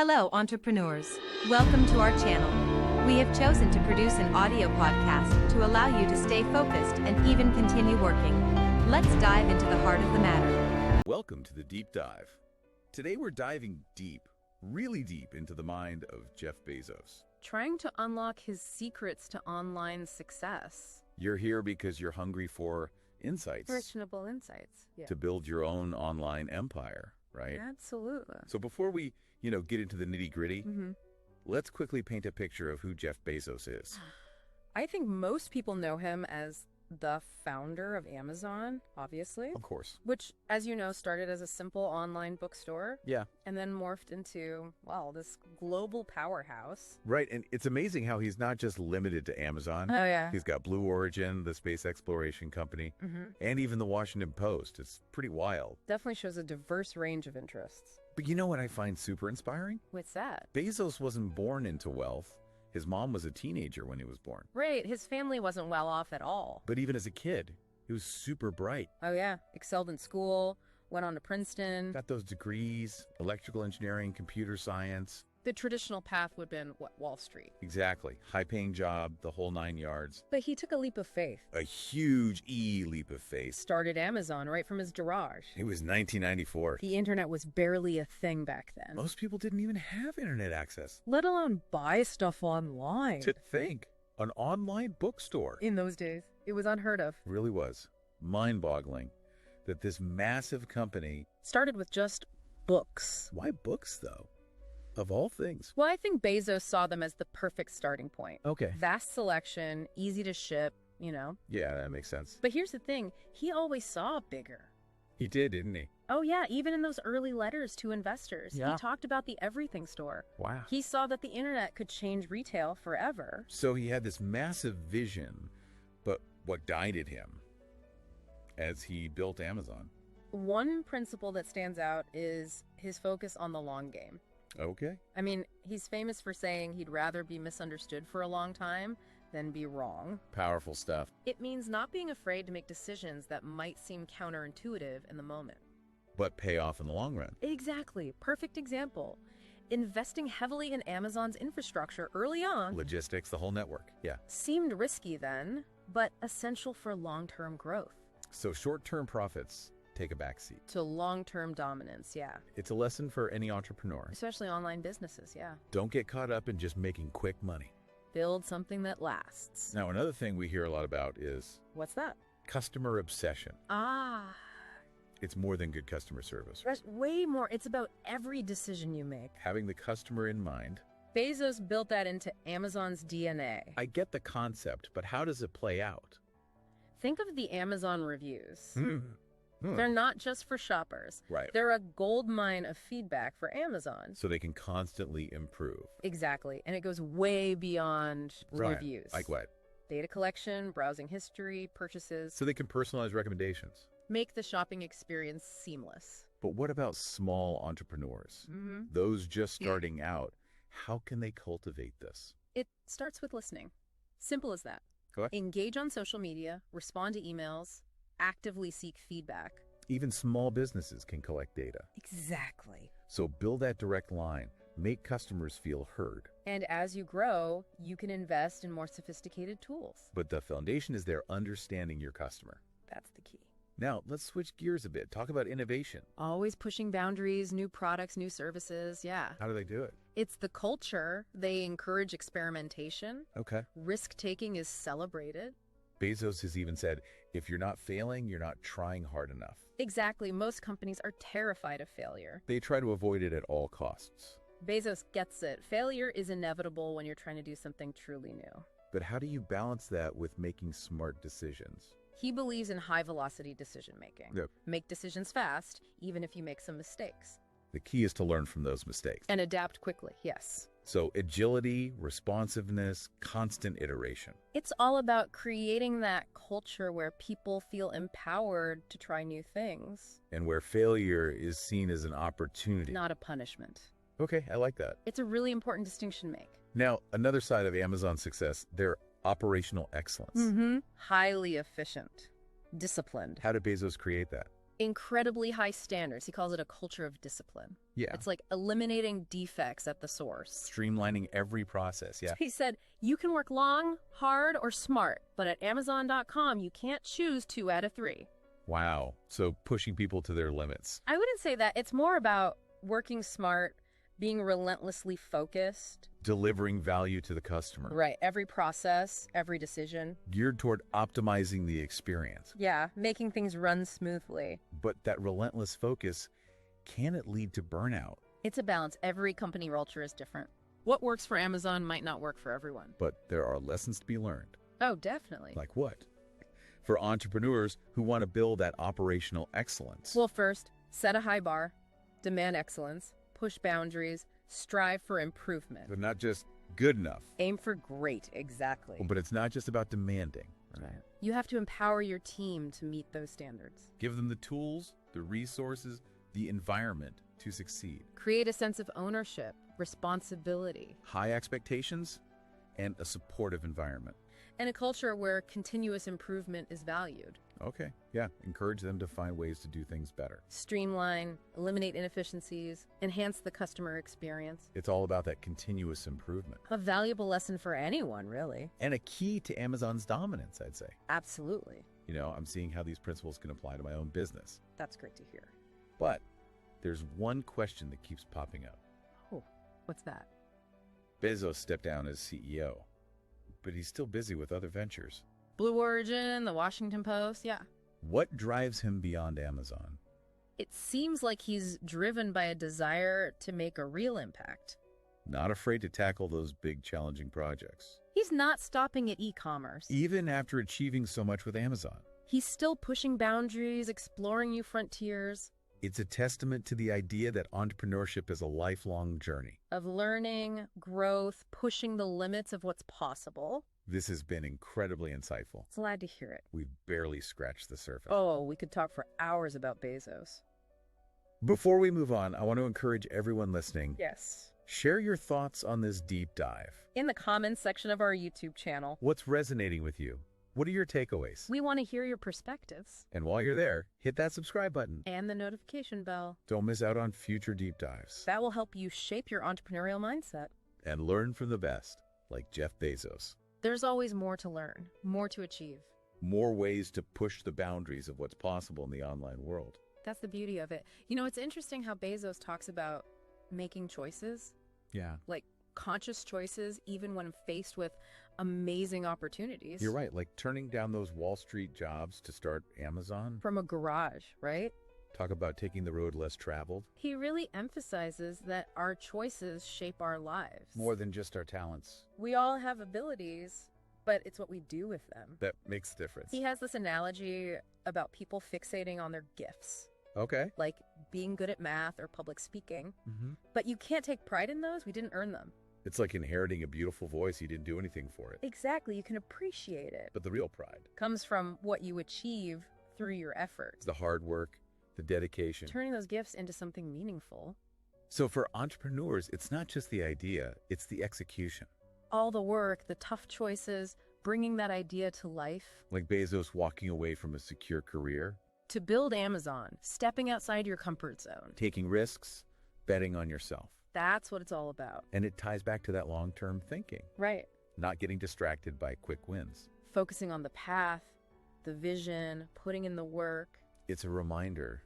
Hello, entrepreneurs. Welcome to our channel. We have chosen to produce an audio podcast to allow you to stay focused and even continue working. Let's dive into the heart of the matter. Welcome to the Deep Dive. Today we're diving deep, really deep into the mind of Jeff Bezos. Trying to unlock his secrets to online success. You're here because you're hungry for insights. Actionable insights. Yeah. To build your own online empire, right? Absolutely. So before we, get into the nitty-gritty, let's quickly paint a picture of who Jeff Bezos is. I think most people know him as the founder of Amazon, obviously. Of course. Which, as you know, started as a simple online bookstore. Yeah. And then morphed into, this global powerhouse. Right, and it's amazing how he's not just limited to Amazon. Oh, yeah. He's got Blue Origin, the space exploration company, and even the Washington Post. It's pretty wild. Definitely shows a diverse range of interests. But you know what I find super inspiring? What's that? Bezos wasn't born into wealth. His mom was a teenager when he was born. Right, his family wasn't well off at all. But even as a kid, he was super bright. Oh, yeah. Excelled in school, went on to Princeton. Got those degrees, electrical engineering, computer science. The traditional path would have been, Wall Street. Exactly. High-paying job, the whole 9 yards. But he took a leap of faith. A huge leap of faith. Started Amazon right from his garage. It was 1994. The internet was barely a thing back then. Most people didn't even have internet access. Let alone buy stuff online. To think, an online bookstore. In those days, it was unheard of. It really was. Mind-boggling that this massive company... Started with just books. Why books, though? Of all things. Well, I think Bezos saw them as the perfect starting point. Okay. Vast selection, easy to ship, Yeah, that makes sense. But here's the thing. He always saw bigger. He did, didn't he? Oh, yeah. Even in those early letters to investors, he talked about the everything store. Wow. He saw that the internet could change retail forever. So he had this massive vision, but what guided him as he built Amazon? One principle that stands out is his focus on the long game. Okay. I mean, he's famous for saying he'd rather be misunderstood for a long time than be wrong. Powerful stuff. It means not being afraid to make decisions that might seem counterintuitive in the moment. But pay off in the long run. Exactly. Perfect example. Investing heavily in Amazon's infrastructure early on. Logistics, the whole network. Yeah. Seemed risky then, but essential for long-term growth. So short-term profits take a backseat. To long-term dominance, yeah. It's a lesson for any entrepreneur. Especially online businesses, yeah. Don't get caught up in just making quick money. Build something that lasts. Now, another thing we hear a lot about is... What's that? Customer obsession. Ah. It's more than good customer service. Way more. It's about every decision you make. Having the customer in mind. Bezos built that into Amazon's DNA. I get the concept, but how does it play out? Think of the Amazon reviews. They're not just for shoppers. Right. They're a gold mine of feedback for Amazon. So they can constantly improve. Exactly. And it goes way beyond reviews. Like what? Data collection, browsing history, purchases. So they can personalize recommendations. Make the shopping experience seamless. But what about small entrepreneurs? Those just starting out, how can they cultivate this? It starts with listening. Simple as that. What? Engage on social media, respond to emails, actively seek feedback. Even small businesses can collect data. Exactly. So build that direct line. Make customers feel heard. And as you grow, you can invest in more sophisticated tools. But the foundation is there understanding your customer. That's the key. Now, let's switch gears a bit. Talk about innovation. Always pushing boundaries, new products, new services, yeah. How do they do it? It's the culture. They encourage experimentation. Okay. Risk-taking is celebrated. Bezos has even said, if you're not failing, you're not trying hard enough. Exactly. Most companies are terrified of failure. They try to avoid it at all costs. Bezos gets it. Failure is inevitable when you're trying to do something truly new. But how do you balance that with making smart decisions? He believes in high-velocity decision-making. Yep. Make decisions fast, even if you make some mistakes. The key is to learn from those mistakes. And adapt quickly, yes. So agility, responsiveness, constant iteration. It's all about creating that culture where people feel empowered to try new things. And where failure is seen as an opportunity. Not a punishment. Okay, I like that. It's a really important distinction to make. Now, another side of Amazon's success, their operational excellence. Highly efficient. Disciplined. How did Bezos create that? incredibly high standards. He calls it a culture of discipline. Yeah. It's like eliminating defects at the source. Streamlining every process. Yeah. He said, you can work long, hard, or smart, but at Amazon.com, you can't choose 2 out of 3. Wow. So pushing people to their limits. I wouldn't say that. It's more about working smart, being relentlessly focused. Delivering value to the customer. Right. Every process, every decision. Geared toward optimizing the experience. Yeah. Making things run smoothly. But that relentless focus, can it lead to burnout? It's a balance. Every company culture is different. What works for Amazon might not work for everyone. But there are lessons to be learned. Oh, definitely. Like what? For entrepreneurs who want to build that operational excellence. Well, first, set a high bar, demand excellence, push boundaries, strive for improvement. But not just good enough. Aim for great, exactly. But it's not just about demanding. Right. You have to empower your team to meet those standards. Give them the tools, the resources, the environment to succeed. Create a sense of ownership, responsibility. High expectations and a supportive environment. And a culture where continuous improvement is valued. Okay, yeah. Encourage them to find ways to do things better. Streamline, eliminate inefficiencies, enhance the customer experience. It's all about that continuous improvement. A valuable lesson for anyone, really. And a key to Amazon's dominance, I'd say. Absolutely. You know, I'm seeing how these principles can apply to my own business. That's great to hear. But there's one question that keeps popping up. Oh, what's that? Bezos stepped down as CEO, but he's still busy with other ventures. Blue Origin, the Washington Post, yeah. What drives him beyond Amazon? It seems like he's driven by a desire to make a real impact. Not afraid to tackle those big, challenging projects. He's not stopping at e-commerce. Even after achieving so much with Amazon. He's still pushing boundaries, exploring new frontiers. It's a testament to the idea that entrepreneurship is a lifelong journey. Of learning, growth, pushing the limits of what's possible. This has been incredibly insightful. Glad to hear it. We've barely scratched the surface. Oh, we could talk for hours about Bezos. Before we move on, I want to encourage everyone listening. Yes. Share your thoughts on this deep dive. In the comments section of our YouTube channel. What's resonating with you? What are your takeaways? We want to hear your perspectives. And while you're there, hit that subscribe button. And the notification bell. Don't miss out on future deep dives. That will help you shape your entrepreneurial mindset. And learn from the best, like Jeff Bezos. There's always more to learn, more to achieve. More ways to push the boundaries of what's possible in the online world. That's the beauty of it. You know, it's interesting how Bezos talks about making choices. Yeah. Like conscious choices, even when faced with amazing opportunities. You're right. Like turning down those Wall Street jobs to start Amazon. From a garage, right? Talk about taking the road less traveled. He really emphasizes that our choices shape our lives. More than just our talents. We all have abilities, but it's what we do with them. That makes a difference. He has this analogy about people fixating on their gifts. Okay. Like being good at math or public speaking. Mm-hmm. But you can't take pride in those. We didn't earn them. It's like inheriting a beautiful voice. You didn't do anything for it. Exactly. You can appreciate it. But the real pride comes from what you achieve through your effort. It's the hard work, the dedication. Turning those gifts into something meaningful. So for entrepreneurs, it's not just the idea, it's the execution. All the work, the tough choices, bringing that idea to life. Like Bezos walking away from a secure career. To build Amazon, stepping outside your comfort zone. Taking risks, betting on yourself. That's what it's all about. And it ties back to that long-term thinking. Right. Not getting distracted by quick wins. Focusing on the path, the vision, putting in the work. It's a reminder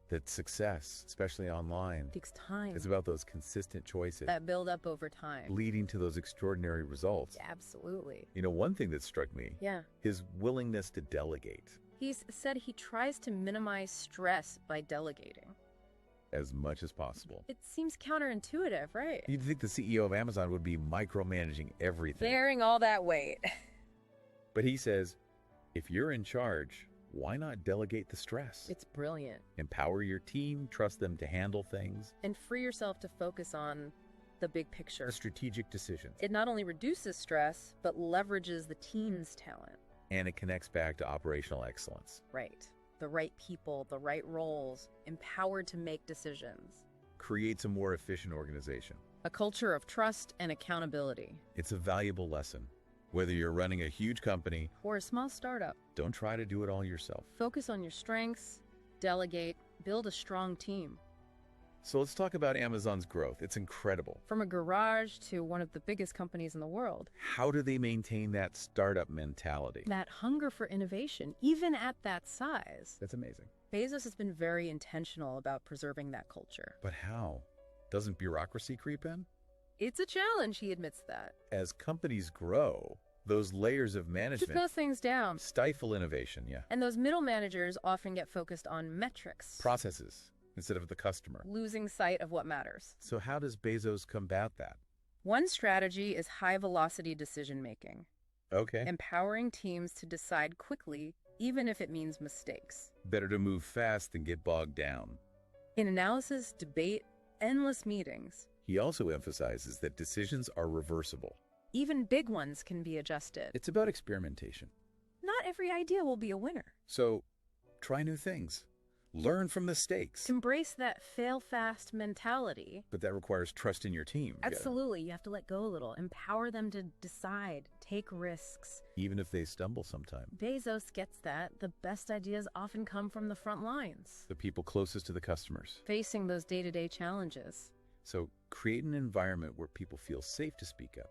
that success, especially online, takes time. It's about those consistent choices. That build up over time. Leading to those extraordinary results. Absolutely. You know, one thing that struck me. Yeah. His willingness to delegate. He's said he tries to minimize stress by delegating. As much as possible. It seems counterintuitive, right? You'd think the CEO of Amazon would be micromanaging everything. Bearing all that weight. But he says, if you're in charge, why not delegate the stress? It's brilliant. Empower your team, trust them to handle things. And free yourself to focus on the big picture. The strategic decisions. It not only reduces stress, but leverages the team's talent. And it connects back to operational excellence. Right. The right people, the right roles, empowered to make decisions. Creates a more efficient organization. A culture of trust and accountability. It's a valuable lesson. Whether you're running a huge company or a small startup, don't try to do it all yourself. Focus on your strengths, delegate, build a strong team. So let's talk about Amazon's growth. It's incredible. From a garage to one of the biggest companies in the world. How do they maintain that startup mentality? That hunger for innovation, even at that size. That's amazing. Bezos has been very intentional about preserving that culture. But how? Doesn't bureaucracy creep in? It's a challenge, he admits that. As companies grow, those layers of management Keep those things down. stifle innovation, yeah. And those middle managers often get focused on metrics. Processes instead of the customer. Losing sight of what matters. So how does Bezos combat that? One strategy is high-velocity decision-making. Okay. Empowering teams to decide quickly, even if it means mistakes. Better to move fast than get bogged down. In analysis, debate, endless meetings. He also emphasizes that decisions are reversible. Even big ones can be adjusted. It's about experimentation. Not every idea will be a winner. So try new things. Learn from mistakes. Embrace that fail-fast mentality. But that requires trust in your team. Absolutely. You have to let go a little. Empower them to decide, take risks. Even if they stumble sometime. Bezos gets that. The best ideas often come from the front lines. The people closest to the customers. Facing those day-to-day challenges. So create an environment where people feel safe to speak up.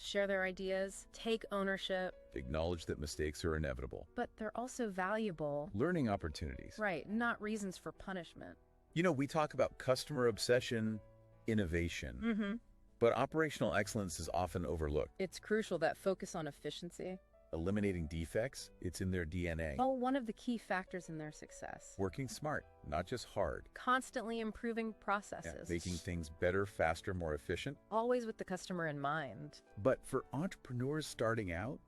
Share their ideas, take ownership. Acknowledge that mistakes are inevitable. But they're also valuable. Learning opportunities. Right, not reasons for punishment. You know, we talk about customer obsession, innovation. Mm-hmm. But operational excellence is often overlooked. It's crucial that focus on efficiency. Eliminating defects, it's in their DNA. Well, one of the key factors in their success. Working smart, not just hard. Constantly improving processes. Yeah, making things better, faster, more efficient. Always with the customer in mind. But for entrepreneurs starting out,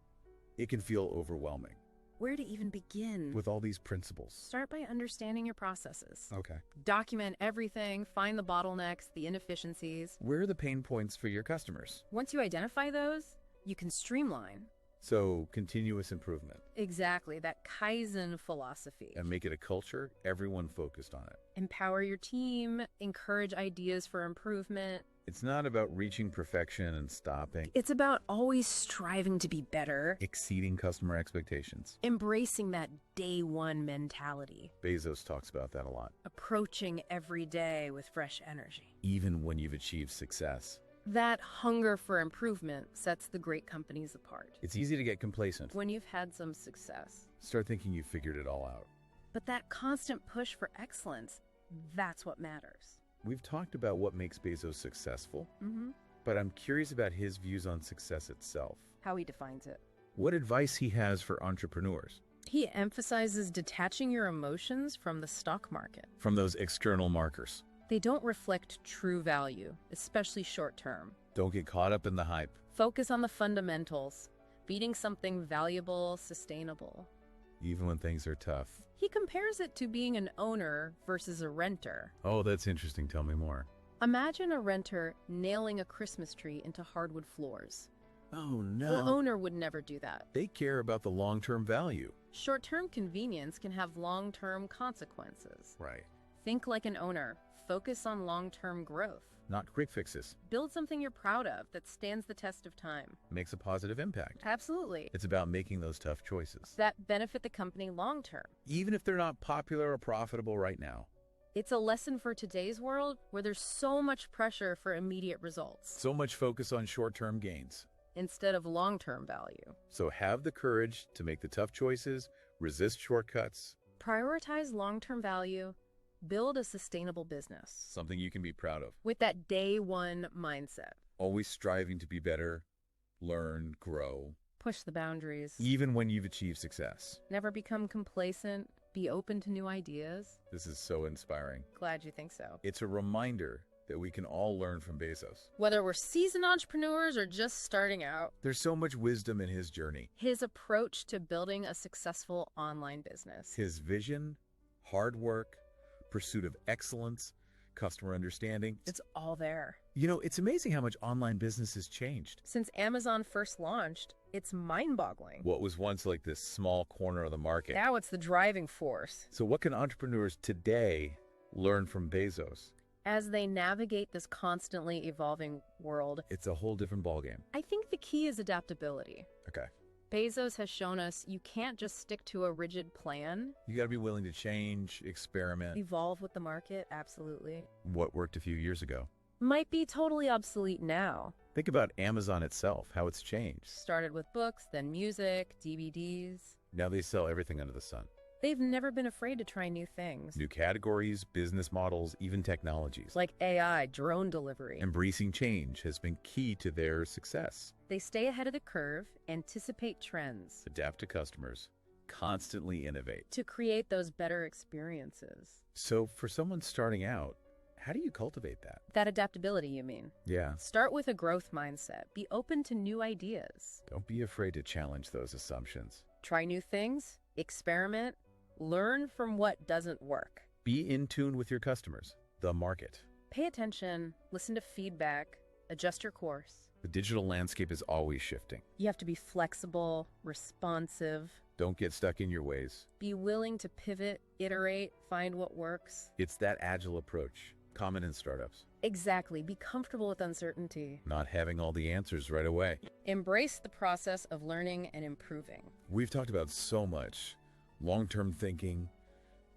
it can feel overwhelming. Where to even begin? With all these principles. Start by understanding your processes. Okay. Document everything, find the bottlenecks, the inefficiencies. Where are the pain points for your customers? Once you identify those, you can streamline. So, continuous improvement. Exactly, that Kaizen philosophy. And make it a culture, everyone focused on it. Empower your team, encourage ideas for improvement. It's not about reaching perfection and stopping. It's about always striving to be better. Exceeding customer expectations. Embracing that day one mentality. Bezos talks about that a lot. Approaching every day with fresh energy. Even when you've achieved success. That hunger for improvement sets the great companies apart. It's easy to get complacent. When you've had some success. Start thinking you've figured it all out. But that constant push for excellence, that's what matters. We've talked about what makes Bezos successful, Mm-hmm. but I'm curious about his views on success itself. How he defines it. What advice he has for entrepreneurs. He emphasizes detaching your emotions from the stock market. From those external markers. They don't reflect true value, especially short term. Don't get caught up in the hype. Focus on the fundamentals, beating something valuable, sustainable. Even when things are tough. He compares it to being an owner versus a renter. Oh, that's interesting. Tell me more. Imagine a renter nailing a Christmas tree into hardwood floors. Oh, no. The owner would never do that. They care about the long-term value. Short-term convenience can have long-term consequences. Right. Think like an owner. Focus on long-term growth. Not quick fixes. Build something you're proud of that stands the test of time. Makes a positive impact. Absolutely. It's about making those tough choices. That benefit the company long-term. Even if they're not popular or profitable right now. It's a lesson for today's world where there's so much pressure for immediate results. So much focus on short-term gains. Instead of long-term value. So have the courage to make the tough choices, resist shortcuts. Prioritize long-term value. Build a sustainable business. Something you can be proud of. With that day one mindset. Always striving to be better, learn, grow. Push the boundaries. Even when you've achieved success. Never become complacent. Be open to new ideas. This is so inspiring. Glad you think so. It's a reminder that we can all learn from Bezos. Whether we're seasoned entrepreneurs or just starting out. There's so much wisdom in his journey. His approach to building a successful online business. His vision, hard work, pursuit of excellence, customer understanding. It's all there. You know, it's amazing how much online business has changed. Since Amazon first launched, it's mind-boggling. What was once like this small corner of the market. Now it's the driving force. So what can entrepreneurs today learn from Bezos? As they navigate this constantly evolving world, It's a whole different ballgame. I think the key is adaptability. Okay. Bezos has shown us you can't just stick to a rigid plan. You got to be willing to change, experiment. Evolve with the market, absolutely. What worked a few years ago? Might be totally obsolete now. Think about Amazon itself, how it's changed. Started with books, then music, DVDs. Now they sell everything under the sun. They've never been afraid to try new things. New categories, business models, even technologies. Like AI, drone delivery. Embracing change has been key to their success. They stay ahead of the curve, anticipate trends. Adapt to customers, constantly innovate. To create those better experiences. So for someone starting out, how do you cultivate that? That adaptability, you mean? Yeah. Start with a growth mindset. Be open to new ideas. Don't be afraid to challenge those assumptions. Try new things, experiment, learn from what doesn't work. Be in tune with your customers, the market. Pay attention, listen to feedback, adjust your course. The digital landscape is always shifting. You have to be flexible, responsive. Don't get stuck in your ways. Be willing to pivot, iterate, find what works. It's that agile approach, common in startups. Exactly. Be comfortable with uncertainty. Not having all the answers right away. Embrace the process of learning and improving. We've talked about so much. Long-term thinking,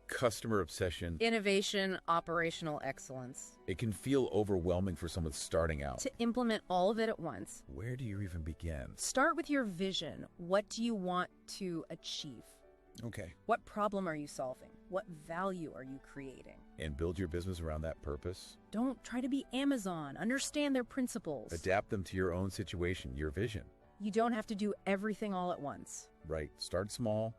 customer obsession. Innovation, operational excellence. It can feel overwhelming for someone starting out. To implement all of it at once. Where do you even begin? Start with your vision. What do you want to achieve? Okay. What problem are you solving? What value are you creating? And build your business around that purpose. Don't try to be Amazon. Understand their principles. Adapt them to your own situation, your vision. You don't have to do everything all at once. Right. Start small.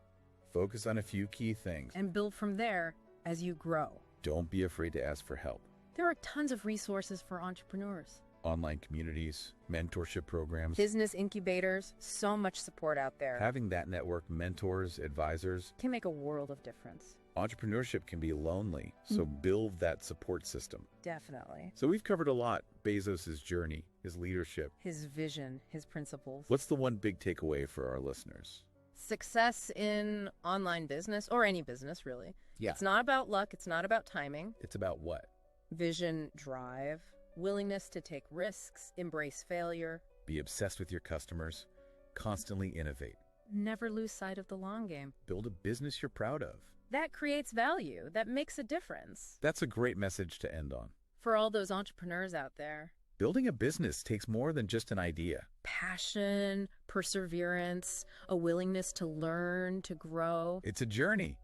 Focus on a few key things. And build from there as you grow. Don't be afraid to ask for help. There are tons of resources for entrepreneurs. Online communities, mentorship programs. Business incubators, so much support out there. Having that network, mentors, advisors, can make a world of difference. Entrepreneurship can be lonely, so build that support system. Definitely. So we've covered a lot. Bezos' journey, his leadership. His vision, his principles. What's the one big takeaway for our listeners? Success in online business, or any business really. Yeah. It's not about luck. It's not about timing. It's about what? Vision, drive, willingness to take risks, embrace failure. Be obsessed with your customers, constantly innovate. Never lose sight of the long game. Build a business you're proud of. That creates value. That makes a difference. That's a great message to end on. For all those entrepreneurs out there. Building a business takes more than just an idea. Passion, perseverance, a willingness to learn, to grow. It's a journey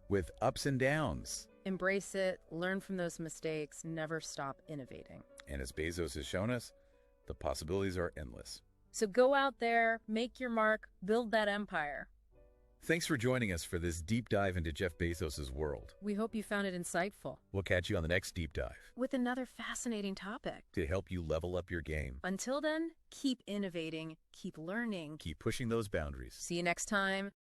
with ups and downs. Embrace it, learn from those mistakes, never stop innovating. And as Bezos has shown us, the possibilities are endless. So go out there, make your mark, build that empire. Thanks for joining us for this deep dive into Jeff Bezos' world. We hope you found it insightful. We'll catch you on the next deep dive with another fascinating topic to help you level up your game. Until then, keep innovating, keep learning, keep pushing those boundaries. See you next time.